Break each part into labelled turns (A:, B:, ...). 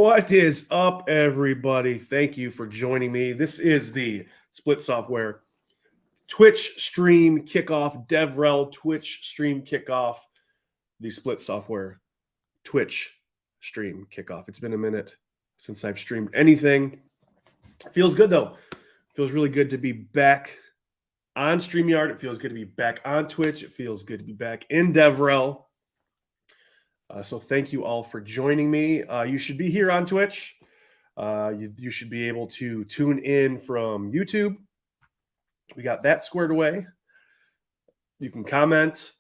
A: What is up, everybody? Thank you for joining me. This is the Split Software Twitch stream kickoff, DevRel Twitch stream kickoff, the Split Software Twitch stream kickoff. It's been a minute since I've streamed anything. Feels good, though. Feels really good to be back on StreamYard. It feels good to be back on Twitch. It feels good to be back in DevRel. So thank you all for joining me. You should be here on Twitch. You should be able to tune in from YouTube. We got that squared away. You can comment.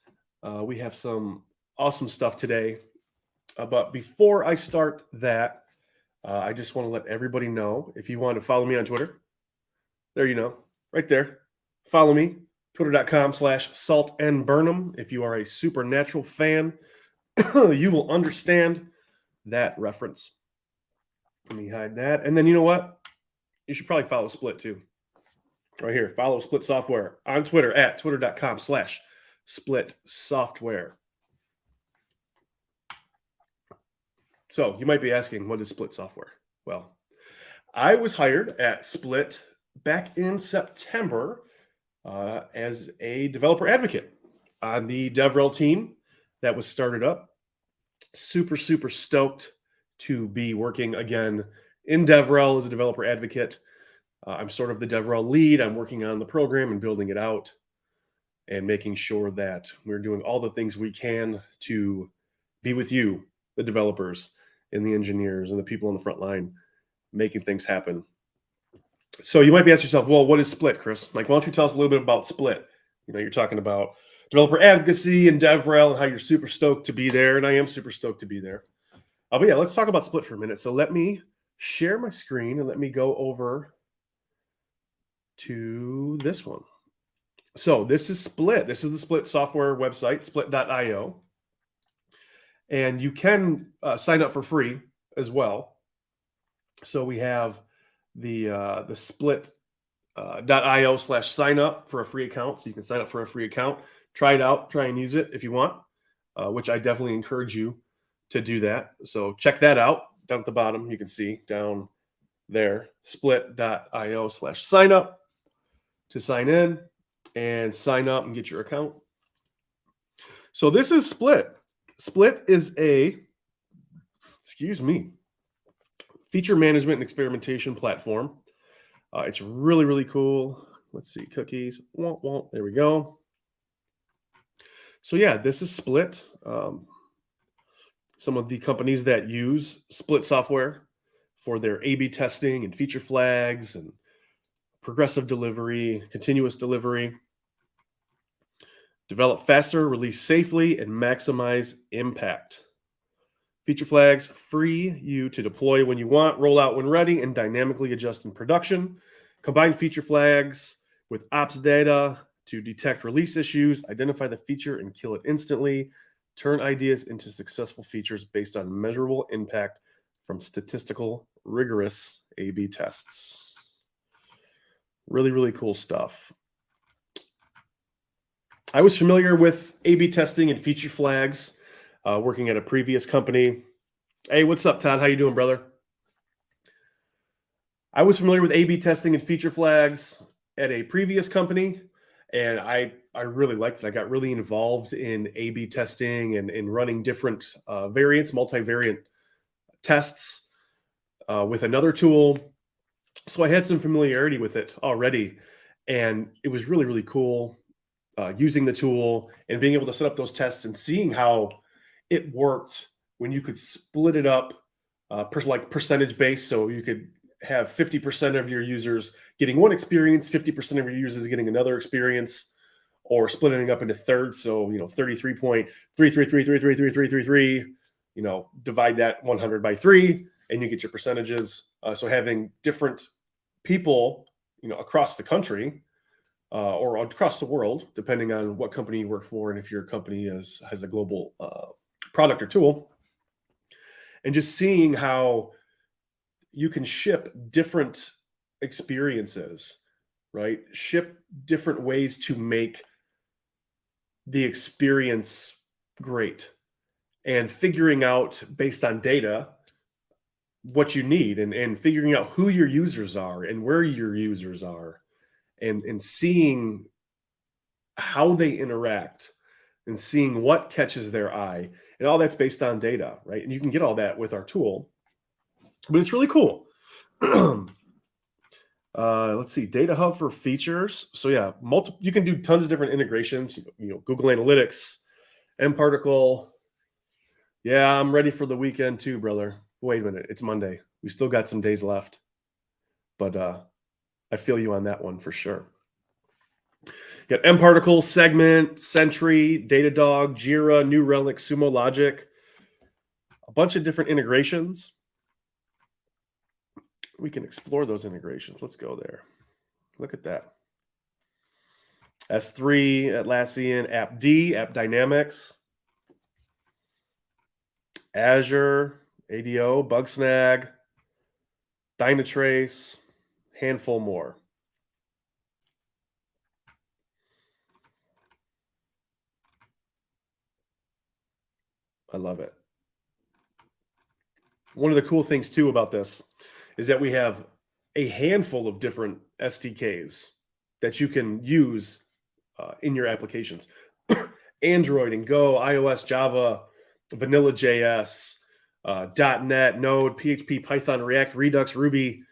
A: We have some awesome stuff today. But before I start that, I just want to let everybody know, if you want to follow me on Twitter, there you know, right there. Follow me, twitter.com/saltandburnham. If you are a Supernatural fan, you will understand that reference. Let me hide that. And then you know what? You should probably follow Split too. Right here. Follow Split Software on Twitter at twitter.com/splitsoftware. So you might be asking, what is Split Software? Well, I was hired at Split back in September as a developer advocate on the DevRel team that was started up. Super stoked to be working again in DevRel as a developer advocate. I'm sort of the DevRel lead. I'm working on the program and building it out and making sure that we're doing all the things we can to be with you, the developers and the engineers and the people on the front line, making things happen. So you might be asking yourself, well, what is Split, Chris? Like, why don't you tell us a little bit about Split? You know, you're talking about developer advocacy and DevRel and how you're super stoked to be there. And I am super stoked to be there. But yeah, let's talk about Split for a minute. So let me share my screen and let me go over to this one. So this is Split. This is the Split software website, split.io. And you can sign up for free as well. So we have the split.io/sign up for a free account. So you can sign up for a free account. Try it out, try and use it if you want, which I definitely encourage you to do that. So check that out down at the bottom. You can see down there, split.io/sign up to sign in and sign up and get your account. So this is Split. Split is a, feature management and experimentation platform. It's really cool. Let's see, cookies. There we go. So yeah, this is Split. Some of the companies that use Split software for their A/B testing and feature flags and progressive delivery, continuous delivery. Develop faster, release safely, and maximize impact. Feature flags free you to deploy when you want, roll out when ready, and dynamically adjust in production. Combine feature flags with ops data to detect release issues, identify the feature and kill it instantly, turn ideas into successful features based on measurable impact from statistical, rigorous A/B tests. Really cool stuff. I was familiar with A/B testing and feature flags working at a previous company. Hey, what's up, Todd? How you doing, brother? I was familiar with A/B testing and feature flags at a previous company, and I really liked it. I got really involved in A/B testing and in running different variants, multivariant tests with another tool. So I had some familiarity with it already, and it was really cool using the tool and being able to set up those tests and seeing how it worked when you could split it up like percentage based. So you could have 50% of your users getting one experience, 50% of your users getting another experience, or splitting it up into thirds. So, 33.33333333, divide that 100 by 3 and you get your percentages. So having different people, across the country or across the world, depending on what company you work for and if your company has a global product or tool, and just seeing how you can ship different experiences, right? Ship different ways to make the experience great, and figuring out based on data what you need and figuring out who your users are and where your users are and seeing how they interact and seeing what catches their eye. And all that's based on data, right? And you can get all that with our tool, but it's really cool. Let's see, Data Hub for features. So yeah, you can do tons of different integrations, Google Analytics, mParticle. Yeah, I'm ready for the weekend too, brother. Wait a minute, it's Monday. We still got some days left, but I feel you on that one for sure. You got mParticle, Segment, Sentry, Datadog, Jira, New Relic, Sumo Logic, a bunch of different integrations. We can explore those integrations. Let's go there. Look at that. S3, Atlassian, AppD, App Dynamics, Azure, ADO, Bugsnag, Dynatrace, handful more. I love it. One of the cool things too about this is that we have a handful of different SDKs that you can use in your applications. Android and Go, iOS, Java, Vanilla JS, .NET, Node, PHP, Python, React, Redux, Ruby.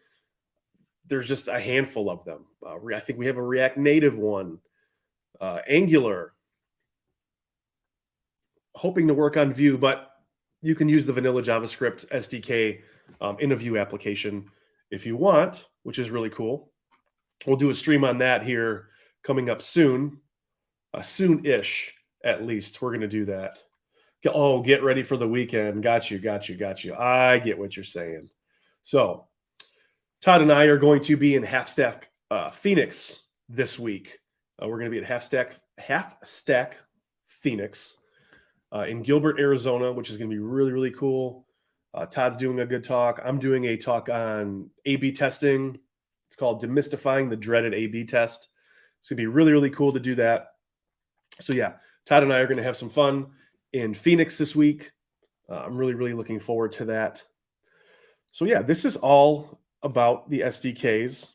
A: There's just a handful of them. I think we have a React Native one, Angular. Hoping to work on Vue, but you can use the vanilla JavaScript SDK in a Vue application if you want, which is really cool. We'll do a stream on that here coming up soon, soon-ish at least. We're going to do that. Oh, get ready for the weekend. Got you. I get what you're saying. So Todd and I are going to be in Half-Stack Phoenix this week. We're going to be at Half-Stack Phoenix in Gilbert, Arizona, which is going to be really, really cool. Todd's doing a good talk. I'm doing a talk on A/B testing. It's called Demystifying the Dreaded A/B Test. It's going to be really, really cool to do that. So yeah, Todd and I are going to have some fun in Phoenix this week. I'm really, really looking forward to that. So yeah, this is all about the SDKs.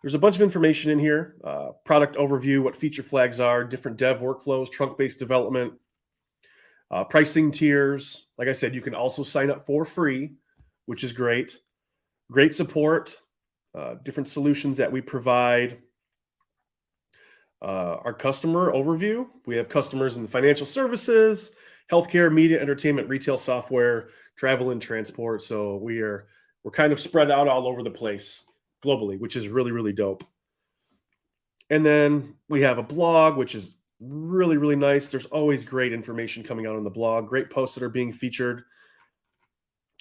A: There's a bunch of information in here. Product overview, what feature flags are, different dev workflows, trunk-based development, pricing tiers. Like I said, you can also sign up for free, which is great. Great support, different solutions that we provide. Our customer overview. We have customers in the financial services, healthcare, media, entertainment, retail, software, travel, and transport. So we're kind of spread out all over the place globally, which is really, really dope. And then we have a blog, which is really, really nice. There's always great information coming out on the blog. Great posts that are being featured.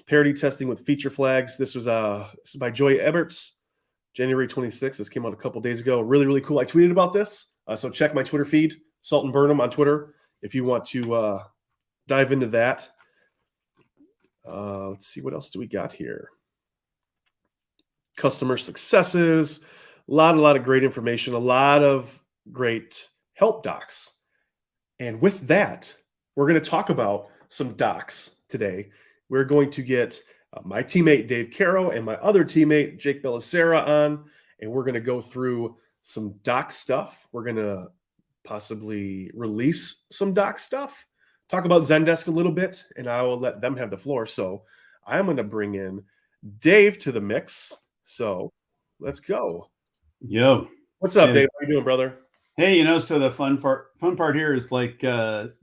A: Parity testing with feature flags. This is by Joy Eberts, January 26th. This came out a couple days ago. Really, really cool. I tweeted about this. So check my Twitter feed, Salt and Burnham on Twitter, if you want to dive into that. Let's see, what else do we got here? Customer successes. A lot of great information. A lot of great help docs. And with that, we're going to talk about some docs today. We're going to get my teammate, Dave Karow, and my other teammate, Jake Bellacera on, and we're going to go through some doc stuff. We're going to possibly release some doc stuff, talk about ZenDesk a little bit, and I will let them have the floor. So I'm going to bring in Dave to the mix. So let's go.
B: Yo.
A: What's up, Dave? How you doing, brother?
B: Hey, so the fun part here is like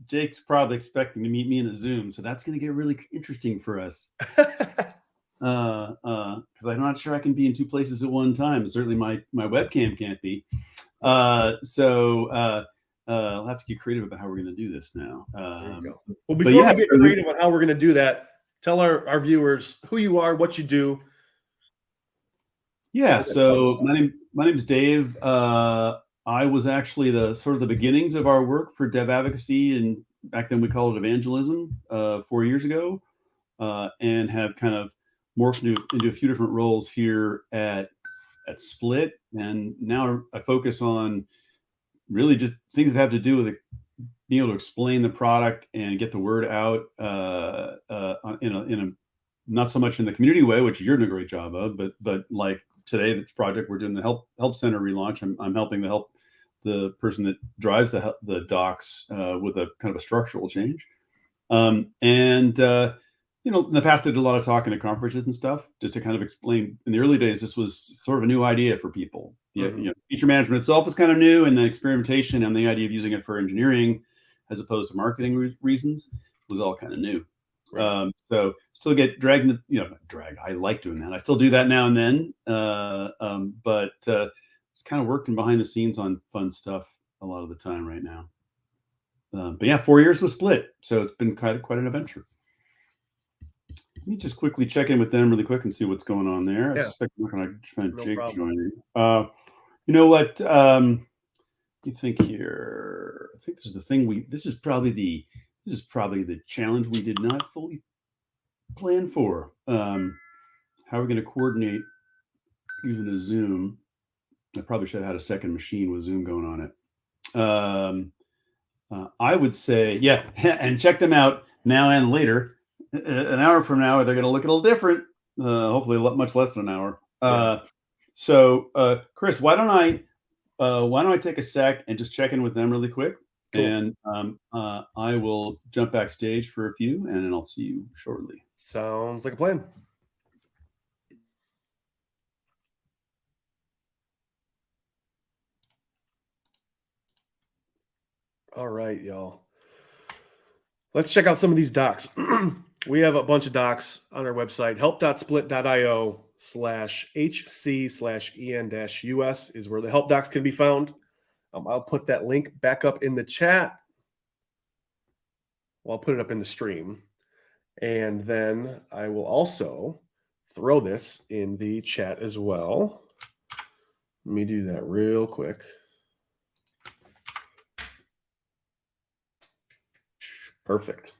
B: Jake's probably expecting to meet me in a Zoom, so that's going to get really interesting for us. Because I'm not sure I can be in two places at one time. Certainly my webcam can't be. So I'll have to get creative about how we're going to do this now.
A: There you go. Well, before we get creative on how we're going to do that, tell our viewers who you are, what you do.
B: Yeah, so my name's Dave. I was actually the beginnings of our work for dev advocacy, and back then we called it evangelism 4 years ago, and have kind of morphed into a few different roles here at Split. And now I focus on really just things that have to do with being able to explain the product and get the word out in a not so much in the community way, which you're doing a great job of, but like today, this project we're doing the help center relaunch. I'm helping to help the person that drives the docs with a kind of a structural change. In the past, I did a lot of talking at conferences and stuff just to kind of explain. In the early days, this was sort of a new idea for people. Feature management itself was kind of new, and the experimentation and the idea of using it for engineering as opposed to marketing reasons was all kind of new. Right. So still get dragged, drag. I like doing that. I still do that now and then, but it's kind of working behind the scenes on fun stuff a lot of the time right now. But yeah, 4 years was split, so it's been quite an adventure. Let me just quickly check in with them really quick and see what's going on there. Yeah. I suspect we're going to find Jake joining. You know what? You think here? I think this is the thing this is probably the challenge we did not fully plan for. How are we going to coordinate using a Zoom? I probably should have had a second machine with Zoom going on it. I would say, yeah, and check them out now and later. An hour from now, they're going to look a little different. Hopefully, much less than an hour. So, Chris, why don't I take a sec and just check in with them really quick, cool. And I will jump backstage for a few, and then I'll see you shortly.
A: Sounds like a plan. All right, y'all. Let's check out some of these docs. We have a bunch of docs on our website. help.split.io/hc/en-us is where the help docs can be found. I'll put that link back up in the chat. Well, I'll put it up in the stream. And then I will also throw this in the chat as well. Let me do that real quick. Perfect.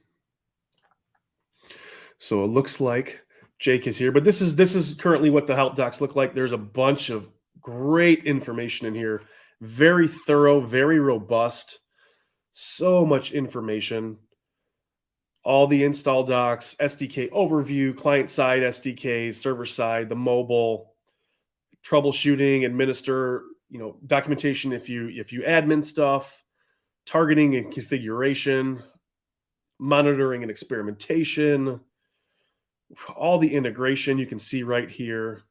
A: So it looks like Jake is here, but this is currently what the help docs look like. There's a bunch of great information in here. Very thorough, very robust. So much information. All the install docs, SDK overview, client-side SDKs, server-side, the mobile, troubleshooting, administer, documentation if you admin stuff, targeting and configuration, monitoring and experimentation, all the integration you can see right here.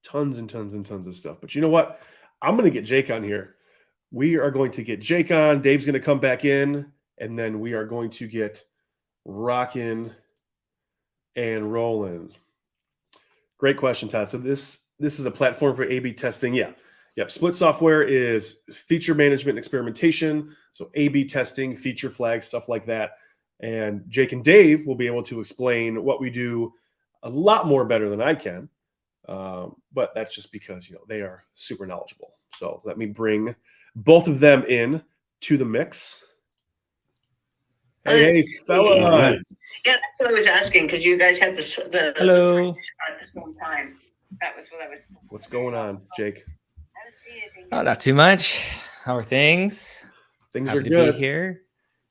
A: Tons and tons and tons of stuff. But you know what? I'm going to get Jake on here. We are going to get Jake on. Dave's going to come back in, and then we are going to get rocking and rolling. Great question, Todd. So this is a platform for A/B testing. Yeah. Yep. Split software is feature management and experimentation. So A/B testing, feature flags, stuff like that. And Jake and Dave will be able to explain what we do a lot more better than I can. But that's just because, they are super knowledgeable. So let me bring both of them in to the mix. Hey, fellas.
C: Yeah, that's what I was asking, because you guys have the
D: hello
C: at the same time. That was what I was.
A: What's going on, Jake?
D: Oh, not too much. How are things?
A: Things
D: Happy
A: are good.
D: To be here,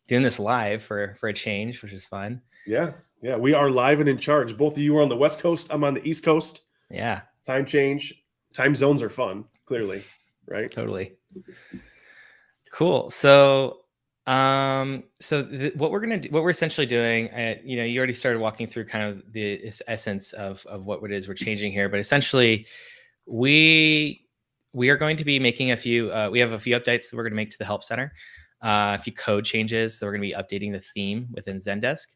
D: doing this live for a change, which is fun.
A: Yeah, we are live and in charge. Both of you are on the West Coast. I'm on the East Coast.
D: Yeah.
A: Time change. Time zones are fun, clearly, right?
D: Totally. Cool. So, what we're essentially doing, you already started walking through kind of the essence of what it is we're changing here, but essentially, we are going to be making we have a few updates that we're going to make to the Help Center, a few code changes. So we're going to be updating the theme within ZenDesk.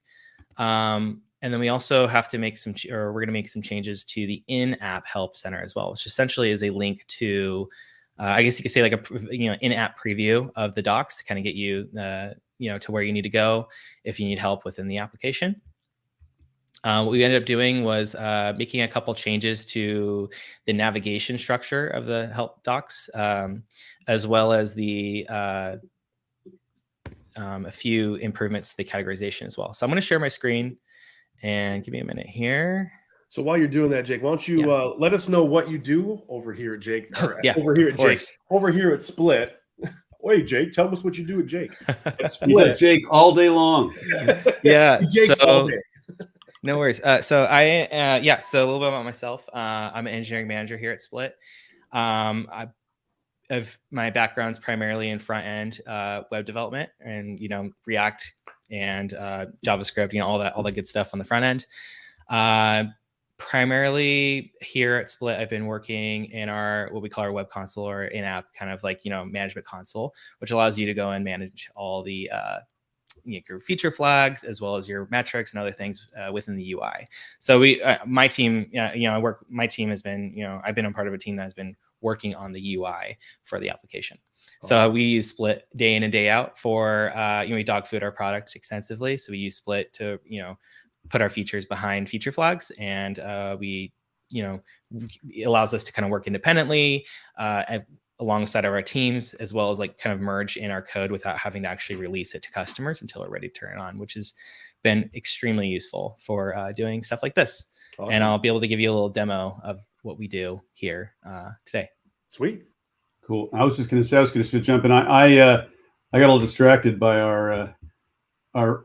D: And then we also have to we're going to make some changes to the in-app Help Center as well, which essentially is a link to, I guess you could say like in-app preview of the docs to kind of get you, to where you need to go if you need help within the application. What we ended up doing was making a couple changes to the navigation structure of the help docs, as well as a few improvements to the categorization as well. So I'm going to share my screen and give me a minute here.
A: So while you're doing that, Jake, why don't you let us know what you do over here at Jake? Over here at Split. Wait, Jake, tell us what you do at Jake. At
B: Split. Jake all day long.
D: Yeah.
A: Jake's all day.
D: No worries. So I, yeah, so a little bit about myself. I'm an engineering manager here at Split. My background's primarily in front end web development and, React and JavaScript, all that good stuff on the front end. Primarily here at Split, I've been working in what we call our web console, or in-app kind of like, management console, which allows you to go and manage all the your feature flags as well as your metrics and other things within the UI. So my team, my team has been, I've been a part of a team that has been working on the UI for the application. Awesome. So we use Split day in and day out for, we dog food our product extensively. So we use Split to, put our features behind feature flags, and it allows us to kind of work independently alongside of our teams, as well as like kind of merge in our code without having to actually release it to customers until we're ready to turn it on, which has been extremely useful for doing stuff like this. Awesome. And I'll be able to give you a little demo of what we do here today.
A: Sweet.
B: Cool. I was going to jump in. I got a little distracted by our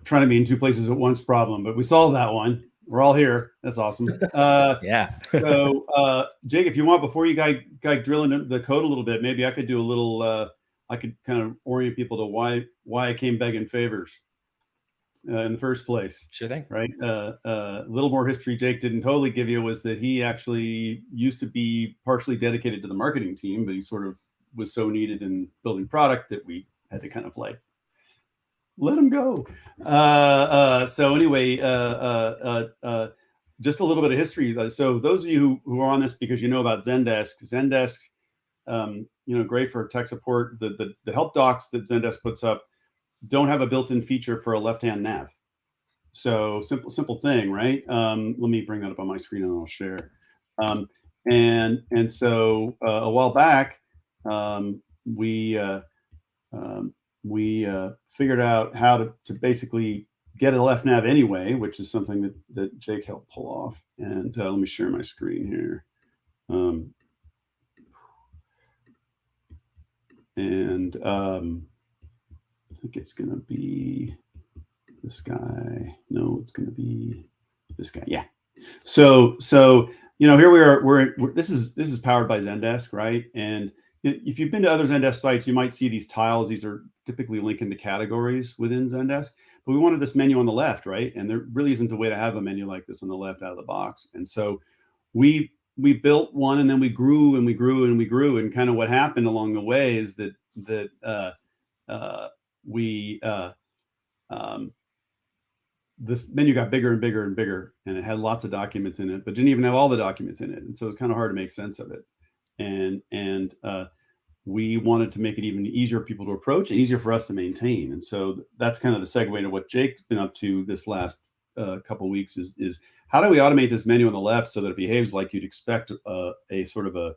B: trying to be in two places at once problem, but we solved that one. We're all here. That's awesome.
D: Yeah.
B: So, Jake, if you want, before you guys drill into the code a little bit, maybe I could do a little. I could kind of orient people to why I came begging favors in the first place.
D: Sure thing.
B: Right. A little more history Jake didn't totally give you was that he actually used to be partially dedicated to the marketing team, but he sort of was so needed in building product that we had to kind of like let him go. So anyway, just a little bit of history. So those of you who are on this because you know about ZenDesk, great for tech support. The help docs that ZenDesk puts up don't have a built-in feature for a left-hand nav. So simple thing, right? Let me bring that up on my screen and I'll share. And so a while back, we figured out how to basically get a left nav anyway, which is something that Jake helped pull off. And let me share my screen here. I think it's going to be this guy. No, it's going to be this guy. Yeah. So here we are. This is powered by ZenDesk, right? And if you've been to other ZenDesk sites, you might see these tiles. These are typically linking to categories within ZenDesk. But we wanted this menu on the left, right? And there really isn't a way to have a menu like this on the left out of the box. And so we built one, and then we grew and we grew and we grew. And kind of what happened along the way is that this menu got bigger and bigger and bigger, and it had lots of documents in it, but didn't even have all the documents in it. And so it's kind of hard to make sense of it. And we wanted to make it even easier for people to approach and easier for us to maintain. And so that's kind of the segue to what Jake's been up to this last couple of weeks is how do we automate this menu on the left so that it behaves like you'd expect a sort of a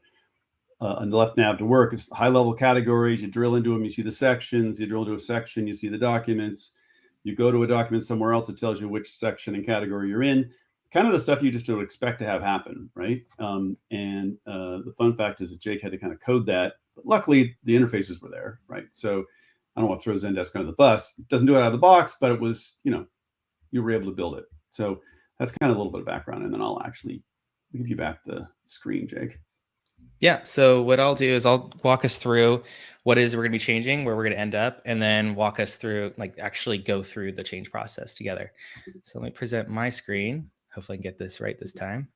B: left nav to work. It's high level categories. You drill into them, you see the sections. You drill into a section, you see the documents. You go to a document somewhere else, it tells you which section and category you're in. Kind of the stuff you just don't expect to have happen, right? The fun fact is that Jake had to kind of code that, but luckily the interfaces were there, right? So I don't want to throw ZenDesk under the bus. It doesn't do it out of the box, but it was, you were able to build it. So that's kind of a little bit of background, and then I'll actually give you back the screen, Jake.
D: Yeah. So what I'll do is I'll walk us through what it is we're going to be changing, where we're going to end up, and then walk us through, actually go through the change process together. So let me present my screen. Hopefully I can get this right this time.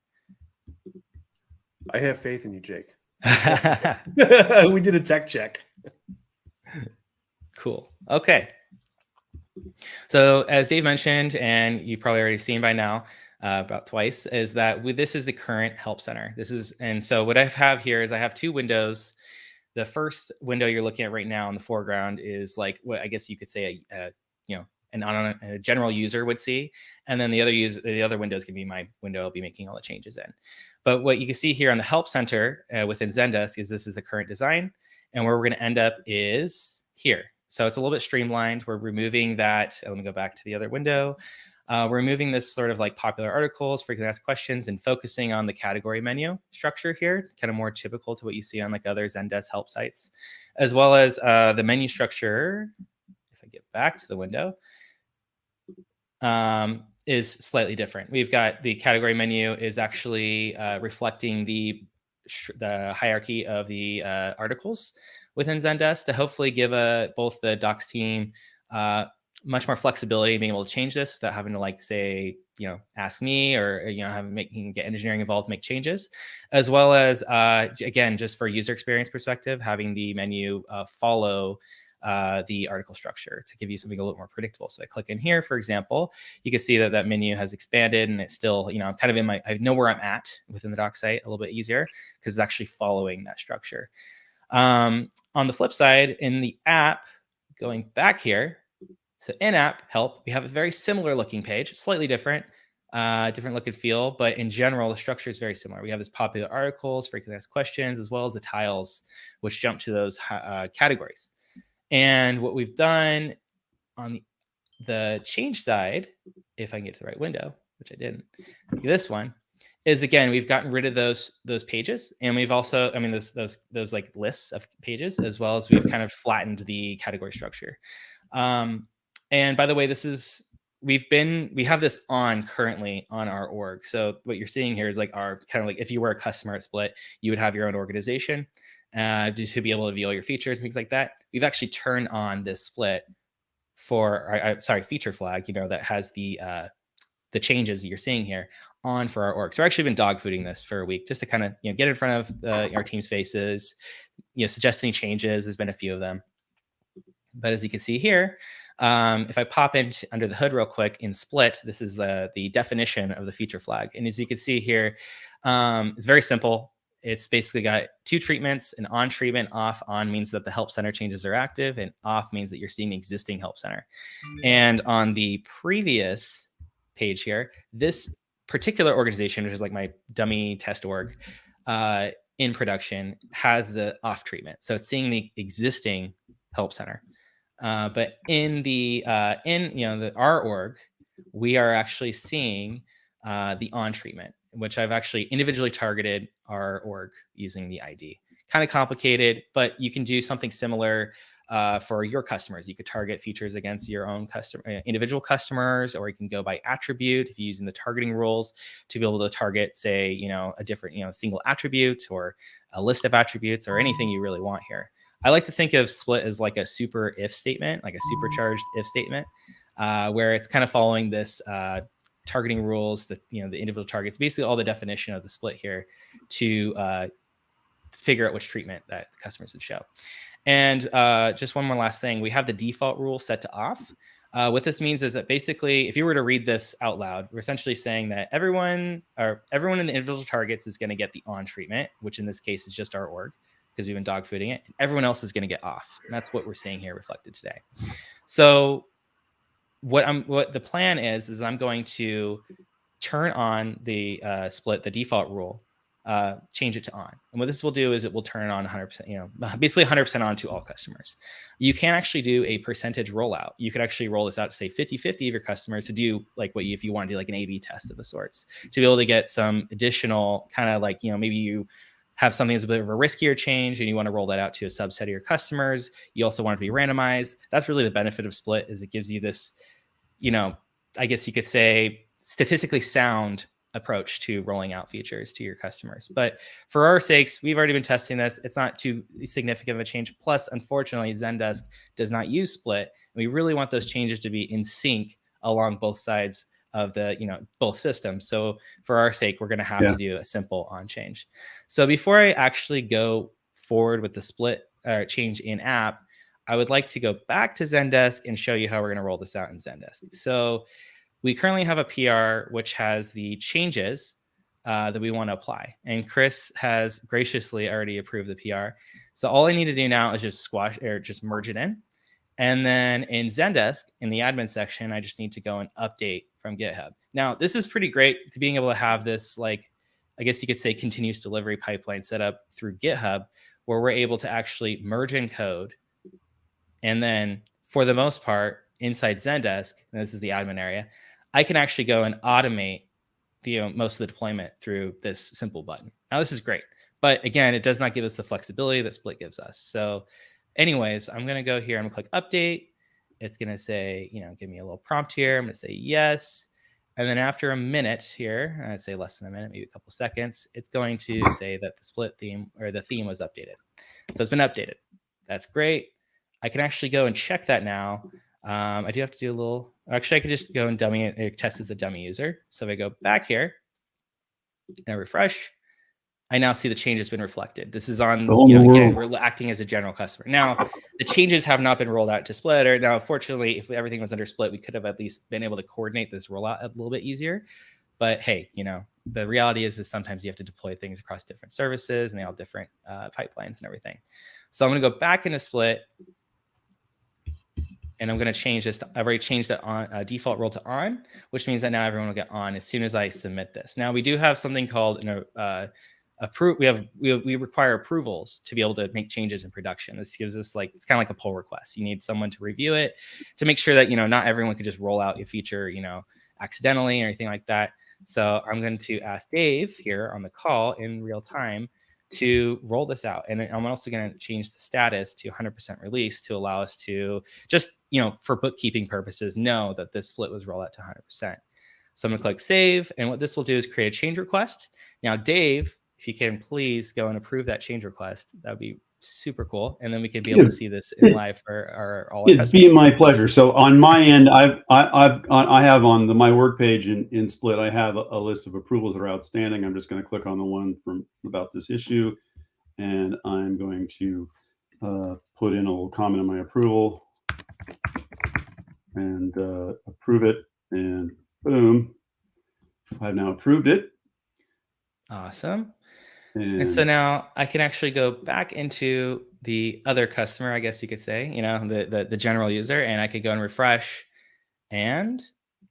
A: I have faith in you, Jake. We did a tech check.
D: Cool. Okay. So as Dave mentioned, and you've probably already seen by now, about twice, is that this is the current help center. And so what I have here is I have two windows. The first window you're looking at right now in the foreground is like what I guess you could say a general user would see, and then the other window is going to be my window I'll be making all the changes in. But what you can see here on the help center within ZenDesk is this is the current design, and where we're going to end up is here. So it's a little bit streamlined. We're removing that. Let me go back to the other window. We're removing this sort of like popular articles for you to ask questions and focusing on the category menu structure here, kind of more typical to what you see on like other ZenDesk help sites, as well as the menu structure. If I get back to the window, is slightly different. We've got the category menu is actually reflecting the hierarchy of the articles within ZenDesk to hopefully give both the docs team much more flexibility in being able to change this without having to like say, ask me or, get engineering involved to make changes, as well as, again, just for user experience perspective, having the menu follow the article structure to give you something a little more predictable. So I click in here, for example, you can see that that menu has expanded and it's still, I'm kind of I know where I'm at within the doc site a little bit easier because it's actually following that structure. On the flip side, in the app, going back here, so in-app help, we have a very similar looking page, slightly different, different look and feel, but in general, the structure is very similar. We have this popular articles, frequently asked questions, as well as the tiles, which jump to those categories. And what we've done on the change side, if I can get to the right window, which I didn't, this one, is again, we've gotten rid of those pages, and we've also, those like lists of pages, as well as we've kind of flattened the category structure. And by the way, we have this on currently on our org. So what you're seeing here is like our kind of like if you were a customer at Split, you would have your own organization to be able to view all your features and things like that. We've actually turned on this Split for, feature flag, that has the changes that you're seeing here on for our org. So we've actually been dogfooding this for a week just to kind of get in front of our team's faces, suggest any changes. There's been a few of them. But as you can see here, if I pop in under the hood real quick in Split, this is the definition of the feature flag. And as you can see here, it's very simple. It's basically got two treatments: an on treatment. Off on means that the help center changes are active, and off means that you're seeing the existing help center. And on the previous page here, this particular organization, which is like my dummy test org, in production, has the off treatment. So it's seeing the existing help center. But in the our org, we are actually seeing the on treatment, which I've actually individually targeted our org using the ID. Kind of complicated, but you can do something similar for your customers. You could target features against your own individual customers, or you can go by attribute if you're using the targeting rules to be able to target, say, a different, single attribute or a list of attributes or anything you really want here. I like to think of Split as like a super if statement, like a supercharged if statement, where it's kind of following this targeting rules, the individual targets, basically all the definition of the Split here to figure out which treatment that the customers would show. And just one more last thing, we have the default rule set to off. What this means is that basically, if you were to read this out loud, we're essentially saying that everyone in the individual targets is going to get the on treatment, which in this case is just our org, because we've been dogfooding it. And everyone else is going to get off. And that's what we're seeing here reflected today. So what the plan is I'm going to turn on the Split, the default rule, change it to on. And what this will do is it will turn it on 100%, basically 100% on to all customers. You can actually do a percentage rollout. You could actually roll this out to say 50-50 of your customers to do like if you want to do like an A/B test of the sorts, to be able to get some additional kind of like, maybe you have something that's a bit of a riskier change and you want to roll that out to a subset of your customers. You also want it to be randomized. That's really the benefit of Split, is it gives you this, I guess you could say, statistically sound approach to rolling out features to your customers. But for our sakes, we've already been testing this. It's not too significant of a change. Plus, unfortunately, ZenDesk does not use Split. And we really want those changes to be in sync along both sides of the, both systems. So for our sake, we're going to have to do a simple on change. So before I actually go forward with the Split change in app, I would like to go back to ZenDesk and show you how we're going to roll this out in ZenDesk. So we currently have a PR which has the changes that we want to apply. And Chris has graciously already approved the PR. So all I need to do now is just just merge it in. And then in ZenDesk, in the admin section, I just need to go and update from GitHub. Now, this is pretty great to being able to have this, like, I guess you could say, continuous delivery pipeline set up through GitHub, where we're able to actually merge in code. And then for the most part, inside ZenDesk, and this is the admin area, I can actually go and automate the most of the deployment through this simple button. Now, this is great. But again, it does not give us the flexibility that Split gives us. So anyways, I'm going to go here. I'm going to click update. It's going to say, give me a little prompt here. I'm going to say yes. And then after a minute here, I'd say less than a minute, maybe a couple seconds, it's going to say that the split theme or the theme was updated. So it's been updated. That's great. I can actually go and check that now. I do have to do a little, actually I could just go and test as a dummy user. So if I go back here and I refresh, I now see the change has been reflected. This is on, again, we're acting as a general customer. Now, the changes have not been rolled out to Split. Or now, fortunately, if everything was under Split, we could have at least been able to coordinate this rollout a little bit easier. But hey, the reality is sometimes you have to deploy things across different services and they all have different pipelines and everything. So I'm going to go back into Split. And I'm going to change this. I've already changed the default role to on, which means that now everyone will get on as soon as I submit this. Now we do have something called we require approvals to be able to make changes in production. This gives us it's kind of like a pull request. You need someone to review it to make sure that not everyone can just roll out a feature accidentally or anything like that. So I'm going to ask Dave here on the call in real time to roll this out. And I'm also going to change the status to 100% release to allow us to just, for bookkeeping purposes, know that this split was rolled out to 100%. So I'm going to click save. And what this will do is create a change request. Now, Dave, if you can please go and approve that change request, that would be super cool. And then we can be able to see this in live for all our customers.
B: It'd be my pleasure. So on my end, I have on my work page in Split, I have a list of approvals that are outstanding. I'm just going to click on the one about this issue, and I'm going to put in a little comment on my approval and approve it, and boom, I've now approved it.
D: Awesome. And so now I can actually go back into the other customer, I guess you could say, the general user, and I could go and refresh, and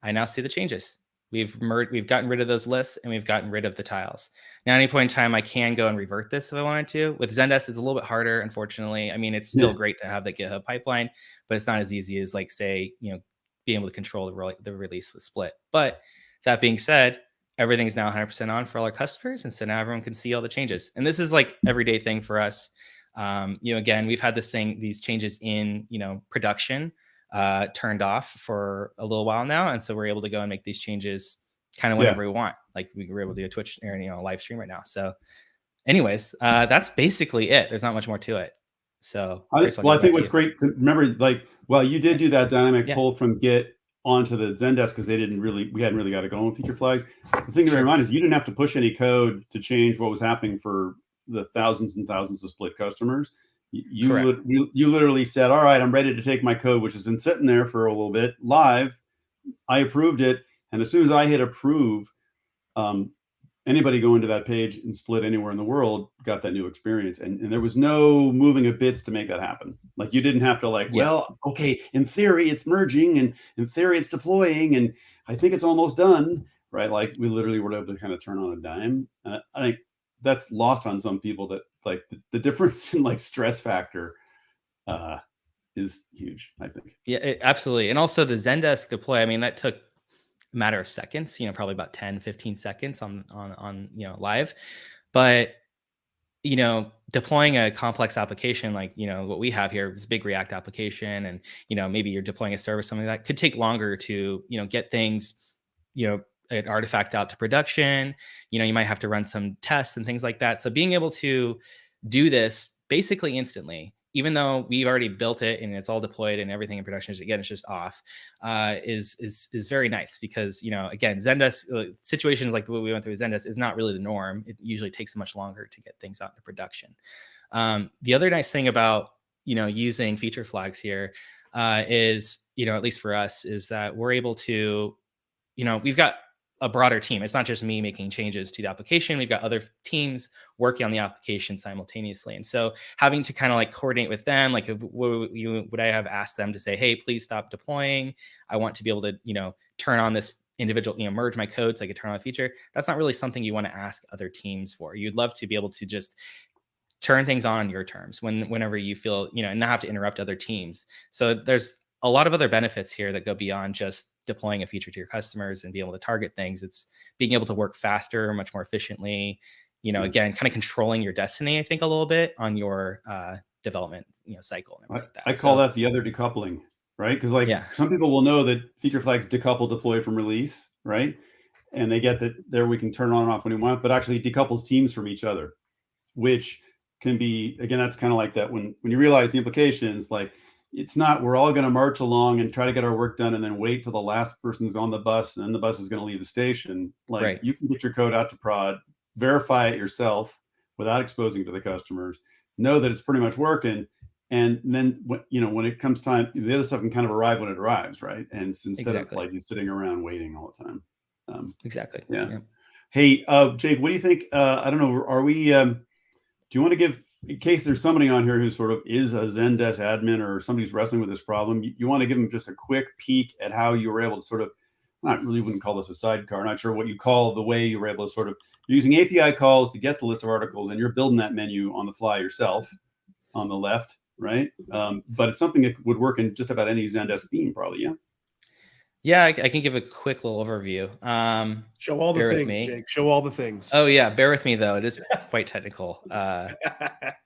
D: I now see the changes. We've gotten rid of those lists, and we've gotten rid of the tiles. Now, at any point in time, I can go and revert this if I wanted to. With ZenDesk, it's a little bit harder, unfortunately. I mean, it's still great to have the GitHub pipeline, but it's not as easy as being able to control the release with Split. But that being said, everything's now 100% on for all our customers. And so now everyone can see all the changes. And this is everyday thing for us. Again, we've had these changes in, production turned off for a little while now. And so we're able to go and make these changes kind of whenever we want. We were able to do a Twitch or, live stream right now. So anyways, that's basically it. There's not much more to it. So
B: I think what's great to remember, you did do that dynamic pull from Git onto the ZenDesk because we hadn't really got it going with feature flags. The thing to remind is you didn't have to push any code to change what was happening for the thousands and thousands of Split customers. You literally said, all right, I'm ready to take my code, which has been sitting there for a little bit live. I approved it. And as soon as I hit approve, anybody going to that page and Split anywhere in the world got that new experience. And there was no moving of bits to make that happen. You didn't have to well, okay, in theory it's merging and in theory it's deploying and I think it's almost done, right? We literally were able to kind of turn on a dime. I think that's lost on some people that the difference in stress factor is huge, I think.
D: Yeah, absolutely. And also the ZenDesk deploy, I mean, that took matter of seconds, probably about 10, 15 seconds on live. But, deploying a complex application what we have here is a big React application. And, maybe you're deploying a service, something that could take longer to, get things, an artifact out to production. You might have to run some tests and things like that. So being able to do this basically instantly, even though we've already built it and it's all deployed and everything in production, again, it's just off, is very nice because, again, ZenDesk situations like what we went through with ZenDesk is not really the norm. It usually takes much longer to get things out into production. The other nice thing about, using feature flags here is, at least for us, is that we're able to, we've got a broader team. It's not just me making changes to the application. We've got other teams working on the application simultaneously. And so having to kind of coordinate with them, would I have asked them to say, hey, please stop deploying. I want to be able to, turn on this individual, merge my code so I could turn on a feature. That's not really something you want to ask other teams for. You'd love to be able to just turn things on your terms whenever you feel, and not have to interrupt other teams. So there's a lot of other benefits here that go beyond just deploying a feature to your customers and be able to target things. It's being able to work faster, much more efficiently, again, kind of controlling your destiny, I think, a little bit on your development, cycle. And like that.
B: I call that the other decoupling. right? Because like some people will know that feature flags decouple deploy from release, right? And they get that there we can turn on and off when we want, but actually decouples teams from each other, which can be, again, that's kind of like that when you realize the implications, like it's not, we're all going to march along and try to get our work done and then wait till the last person's on the bus and then the bus is going to leave the station. Like you can get your code out to prod, verify it yourself without exposing it to the customers, know that it's pretty much working. And then, when it comes time, the other stuff can kind of arrive when it arrives, right? And instead of like you sitting around waiting all the time. Yeah. Hey, Jake, what do you think? I don't know. Are we? Do you want to give, in case there's somebody on here who sort of is a ZenDesk admin or somebody's wrestling with this problem, you want to give them just a quick peek at how you were able to sort of, wouldn't call this a sidecar. Not sure what you call the way you were able to sort of using API calls to get the list of articles, and you're building that menu on the fly yourself on the left, right? But it's something that would work in just about any ZenDesk theme, probably. Yeah.
D: Yeah, I can give a quick little overview.
A: Show all the things, Jake. Show all the things.
D: Oh yeah, bear with me though. It is quite technical. Let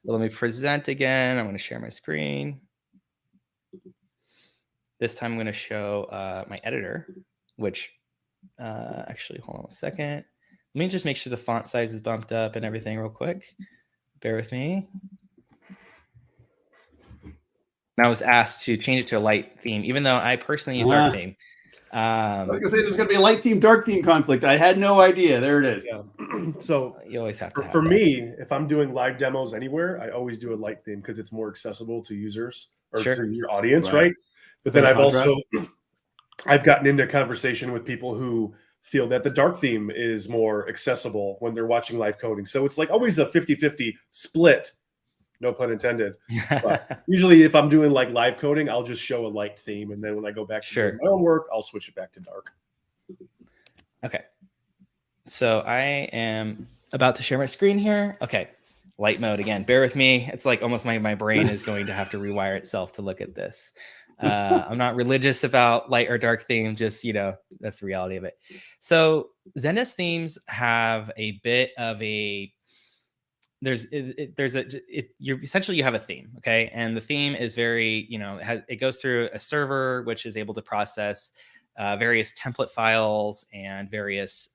D: me present again. I'm going to share my screen. This time I'm going to show my editor, which actually, hold on a second. Let me just make sure the font size is bumped up and everything real quick. Bear with me. And I was asked to change it to a light theme, even though I personally use dark theme.
B: I was gonna say there's gonna be a light theme, dark theme conflict. I had no idea. There it is.
A: Yeah. So
D: you always have to.
A: For me, if I'm doing live demos anywhere, I always do a light theme because it's more accessible to users or to your audience, right? But then I've gotten into conversation with people who feel that the dark theme is more accessible when they're watching live coding. So it's like always a 50-50 split. No pun intended. But usually if I'm doing like live coding, I'll just show a light theme. And then when I go back to my own work, I'll switch it back to dark.
D: Okay. So I am about to share my screen here. Okay. Light mode again. Bear with me. It's like almost my brain is going to have to rewire itself to look at this. I'm not religious about light or dark theme. Just, that's the reality of it. So ZenDesk themes have a bit of a, you have a theme, okay, and the theme is very, it goes through a server which is able to process various template files and various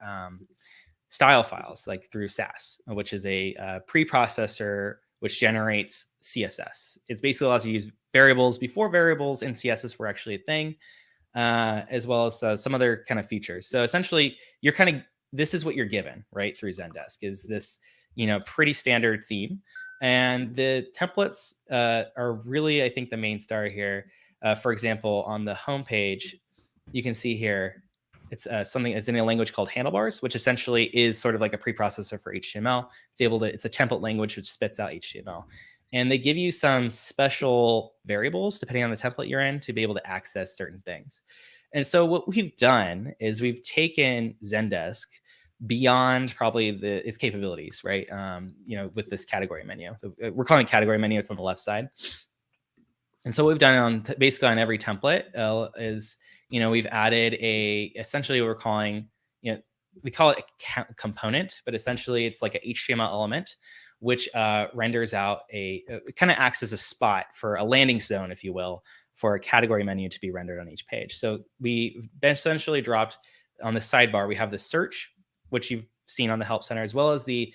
D: style files, like through SAS, which is a preprocessor which generates CSS. It basically allows you to use variables before variables in CSS were actually a thing, as well as some other kind of features. So essentially, this is what you're given, right, through ZenDesk, is this pretty standard theme. And the templates are really, I think, the main star here. For example, on the homepage, you can see here, it's it's in a language called handlebars, which essentially is sort of like a preprocessor for HTML. It's a template language which spits out HTML. And they give you some special variables, depending on the template you're in, to be able to access certain things. And so what we've done is we've taken ZenDesk beyond probably its capabilities, right? With this category menu, we're calling it category menu. It's on the left side. And so what we've done basically on every template is, we've added essentially what we're calling, we call it a component, but essentially it's like an HTML element, which renders out it kind of acts as a spot for a landing zone, if you will, for a category menu to be rendered on each page. So we essentially dropped on the sidebar, we have the search, which you've seen on the Help Center, as well as the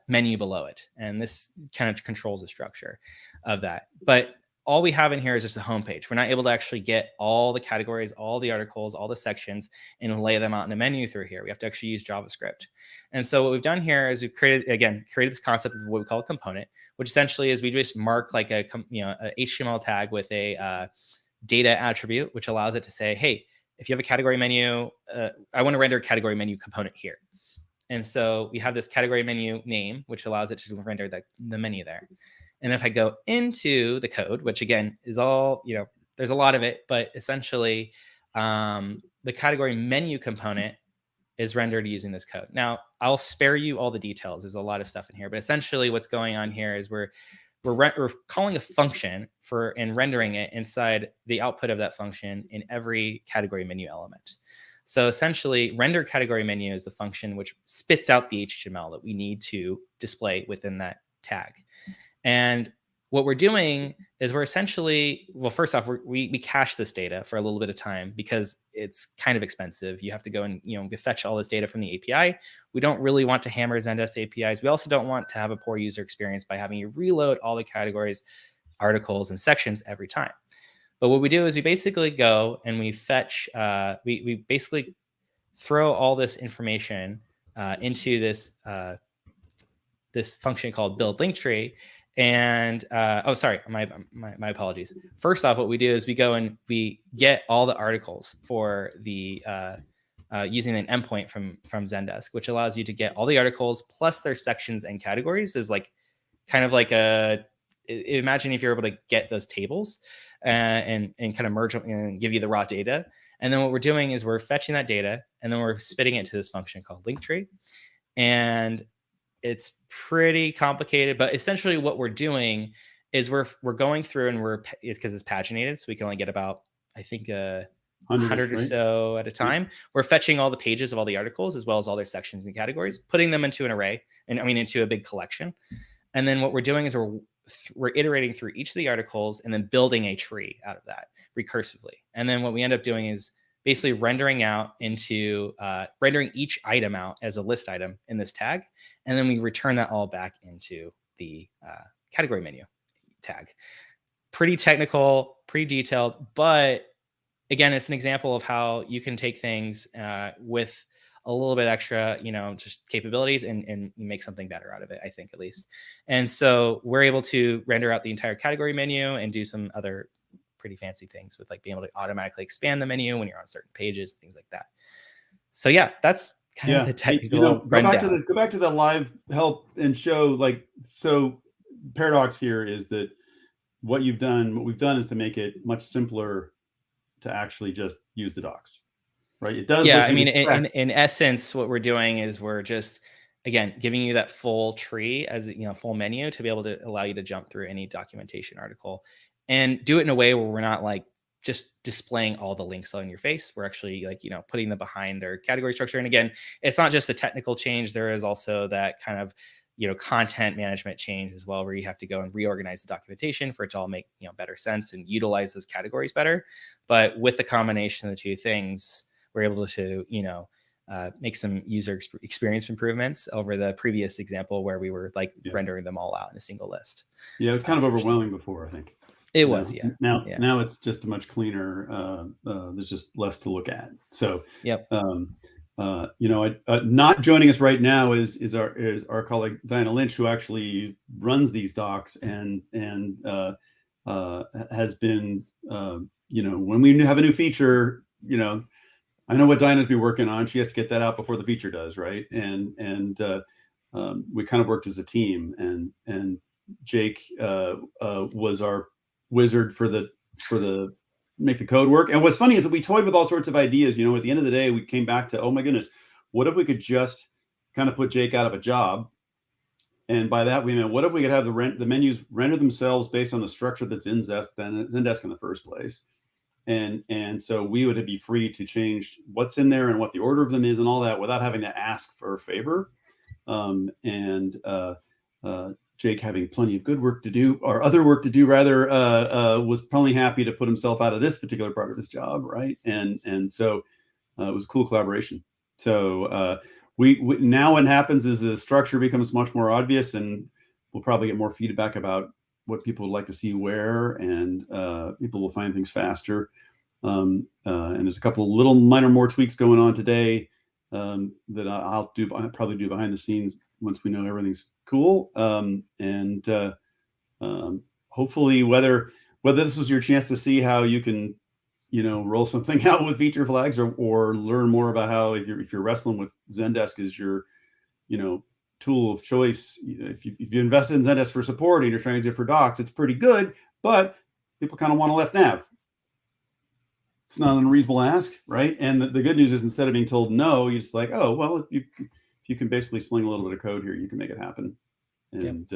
D: menu below it. And this kind of controls the structure of that. But all we have in here is just a homepage. We're not able to actually get all the categories, all the articles, all the sections, and lay them out in a menu through here. We have to actually use JavaScript. And so what we've done here is we've created this concept of what we call a component, which essentially is we just mark like a HTML tag with a data attribute, which allows it to say, hey, if you have a category menu, I want to render a category menu component here. And so we have this category menu name, which allows it to render the menu there. And if I go into the code, which again is all, there's a lot of it, but essentially the category menu component is rendered using this code. Now, I'll spare you all the details. There's a lot of stuff in here, but essentially what's going on here is we're calling a function and rendering it inside the output of that function in every category menu element. So essentially, render category menu is the function which spits out the HTML that we need to display within that tag. And what we're doing is we're essentially, well, first off, we cache this data for a little bit of time because it's kind of expensive. You have to go and, fetch all this data from the API. We don't really want to hammer ZenDesk APIs. We also don't want to have a poor user experience by having you reload all the categories, articles, and sections every time. But what we do is we basically go and we fetch, we basically throw all this information into this this function called build link tree. And my apologies. First off, what we do is we go and we get all the articles for the using an endpoint from ZenDesk, which allows you to get all the articles plus their sections and categories. Is like kind of like imagine if you're able to get those tables and kind of merge them and give you the raw data. And then what we're doing is we're fetching that data and then we're spitting it to this function called link tree. And it's pretty complicated, but essentially what we're doing is we're going through and it's because it's paginated, so we can only get about, I think, 100 or so at a time. Yeah. We're fetching all the pages of all the articles as well as all their sections and categories, putting them into an array, into a big collection. And then what we're doing is we're iterating through each of the articles and then building a tree out of that recursively. And then what we end up doing is basically rendering each item out as a list item in this tag. And then we return that all back into the category menu tag. Pretty technical, pretty detailed, but again, it's an example of how you can take things with a little bit extra, just capabilities and make something better out of it, I think, at least. And so we're able to render out the entire category menu and do some other pretty fancy things with like being able to automatically expand the menu when you're on certain pages, things like that. So yeah, that's kind of the technical rundown.
B: Go back to the live help and show, so paradox here is that what we've done is to make it much simpler to actually just use the docs, right? It does.
D: Yeah, in essence, what we're doing is we're just, again, giving you that full tree as full menu to be able to allow you to jump through any documentation article and do it in a way where we're not like just displaying all the links on your face. We're actually putting them behind their category structure. And again, it's not just a technical change. There is also that kind of content management change as well, where you have to go and reorganize the documentation for it to all make better sense and utilize those categories better. But with the combination of the two things, we're able to make some user experience improvements over the previous example where we were rendering them all out in a single list.
B: Yeah, it was kind of overwhelming before, I think.
D: It was, yeah.
B: Now it's just a much cleaner. There's just less to look at. So,
D: yep.
B: Not joining us right now is our colleague Diana Lynch, who actually runs these docs and has been when we have a new feature, I know what Diana's been working on. She has to get that out before the feature does, right? And we kind of worked as a team, and Jake was our wizard for the make the code work. And what's funny is that we toyed with all sorts of ideas. At the end of the day, we came back to, oh my goodness, what if we could just kind of put Jake out of a job? And by that we meant, what if we could have the menus render themselves based on the structure that's in ZenDesk in the first place? And so we would be free to change what's in there and what the order of them is and all that without having to ask for a favor. Jake, having plenty of good work to do, or other work to do rather, was probably happy to put himself out of this particular part of his job, right? And so it was a cool collaboration. So we now what happens is the structure becomes much more obvious, and we'll probably get more feedback about what people would like to see where, and people will find things faster. And there's a couple of little minor more tweaks going on today that I'll probably do behind the scenes once we know everything's cool. Hopefully, whether this was your chance to see how you can, roll something out with feature flags, or learn more about how if you're wrestling with ZenDesk as your, tool of choice. If you invested in ZenDesk for support and you're trying to use it for docs, it's pretty good, but people kind of want a left nav. It's not an unreasonable ask, right? And the good news is, instead of being told no, you're just like, oh, well, if you can basically sling a little bit of code here, you can make it happen. And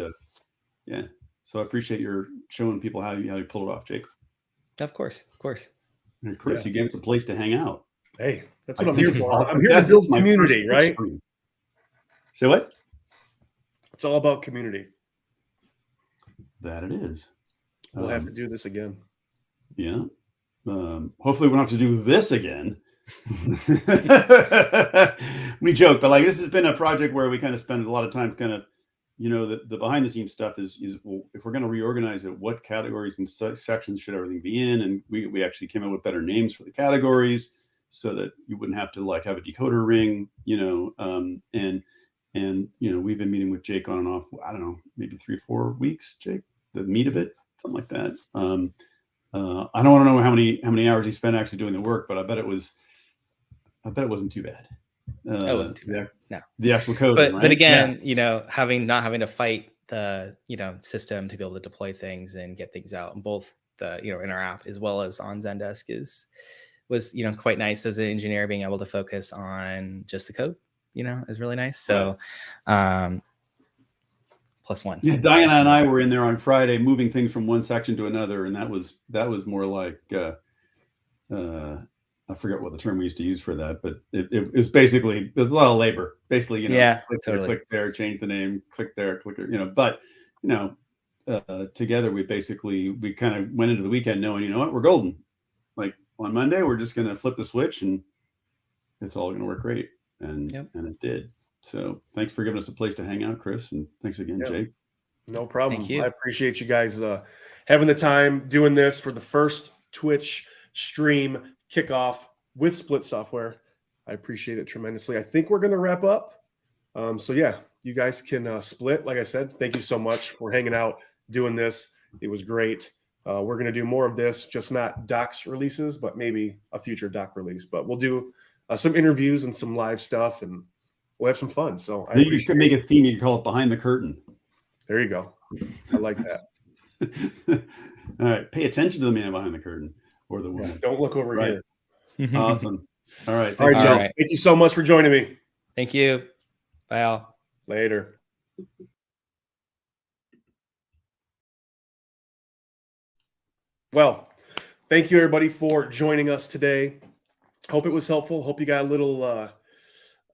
B: yeah, so I appreciate your showing people how you pull it off, Jake.
D: Of course.
B: And of course, you gave us a place to hang out.
A: Hey, that's what I'm here for. I'm here to build community, right?
B: Say what?
A: It's all about community.
B: That it is.
A: We'll have to do this again.
B: Yeah. Hopefully we don't have to do this again. We joke, but like this has been a project where we kind of spend a lot of time kind of, the behind the scenes stuff is well, if we're going to reorganize it, what categories and sections should everything be in? And we actually came up with better names for the categories so that you wouldn't have to like have a decoder ring, and we've been meeting with Jake on and off, I don't know, maybe 3-4 weeks, Jake, the meat of it, something like that. I don't want to know how many hours he spent actually doing the work, but I bet it wasn't too bad.
D: It wasn't too bad. No.
B: The actual code.
D: But again, not having to fight the system to be able to deploy things and get things out, and both the in our app as well as on ZenDesk was quite nice as an engineer. Being able to focus on just the code is really nice. So plus one.
B: Yeah, Diana and I were in there on Friday moving things from one section to another, and that was more like I forget what the term we used to use for that, but it was basically, there's a lot of labor. Basically, click there, change the name, click there, click there, but together we kind of went into the weekend knowing, we're golden. Like on Monday, we're just going to flip the switch and it's all going to work great. And it did. So thanks for giving us a place to hang out, Chris. And thanks again, Jake.
A: No problem.
D: Thank you.
A: I appreciate you guys having the time doing this for the first Twitch stream kickoff with Split Software. I appreciate it tremendously. I think we're going to wrap up. So yeah, you guys can split. Like I said, thank you so much for hanging out, doing this. It was great. We're going to do more of this, just not docs releases, but maybe a future doc release. But we'll do some interviews and some live stuff, and we'll have some fun. So
B: maybe you should make a theme. You can call it Behind the Curtain.
A: There you go. I like that.
B: All right. Pay attention to the man behind the curtain or the woman.
A: Don't look over here.
B: Awesome. All right.
A: All right, Joe. Right. Thank you so much for joining me.
D: Thank you. Bye all.
A: Later. Well, thank you everybody for joining us today. Hope it was helpful. Hope you got a little a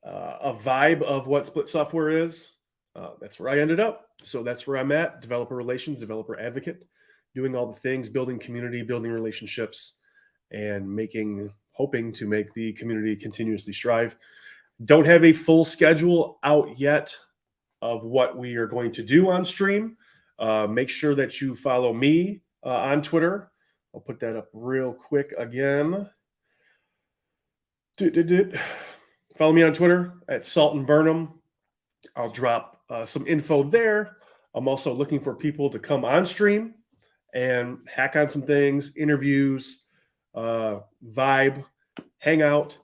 A: vibe of what Split Software is. That's where I ended up. So that's where I'm at. Developer relations, developer advocate, doing all the things, building community, building relationships, and hoping to make the community continuously strive. Don't have a full schedule out yet of what we are going to do on stream. Make sure that you follow me on Twitter. I'll put that up real quick again. Follow me on Twitter at Salt and Burnham. I'll drop some info there. I'm also looking for people to come on stream and hack on some things, interviews, vibe, hang out,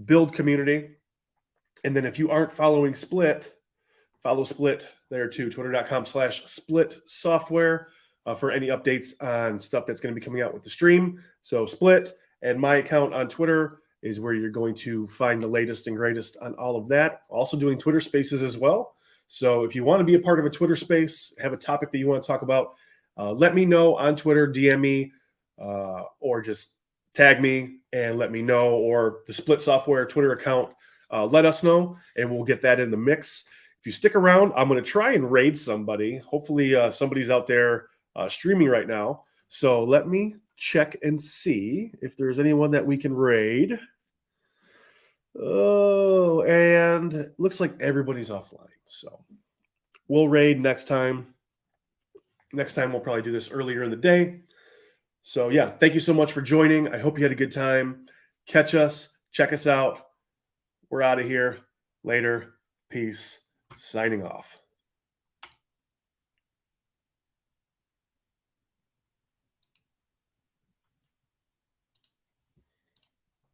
A: build community. And then if you aren't following Split, follow Split there too, twitter.com/Split Software for any updates on stuff that's going to be coming out with the stream. So Split and my account on Twitter is where you're going to find the latest and greatest on all of that. Also doing Twitter Spaces as well. So if you want to be a part of a Twitter Space, have a topic that you want to talk about, let me know on Twitter, DM me, or just tag me and let me know, or the Split Software Twitter account, let us know, and we'll get that in the mix. If you stick around, I'm going to try and raid somebody. Hopefully somebody's out there streaming right now. So let me check and see if there's anyone that we can raid. Oh, and it looks like everybody's offline. So we'll raid next time. Next time we'll probably do this earlier in the day. So yeah, thank you so much for joining. I hope you had a good time. Catch us, check us out. We're out of here. Later. Peace. Signing off.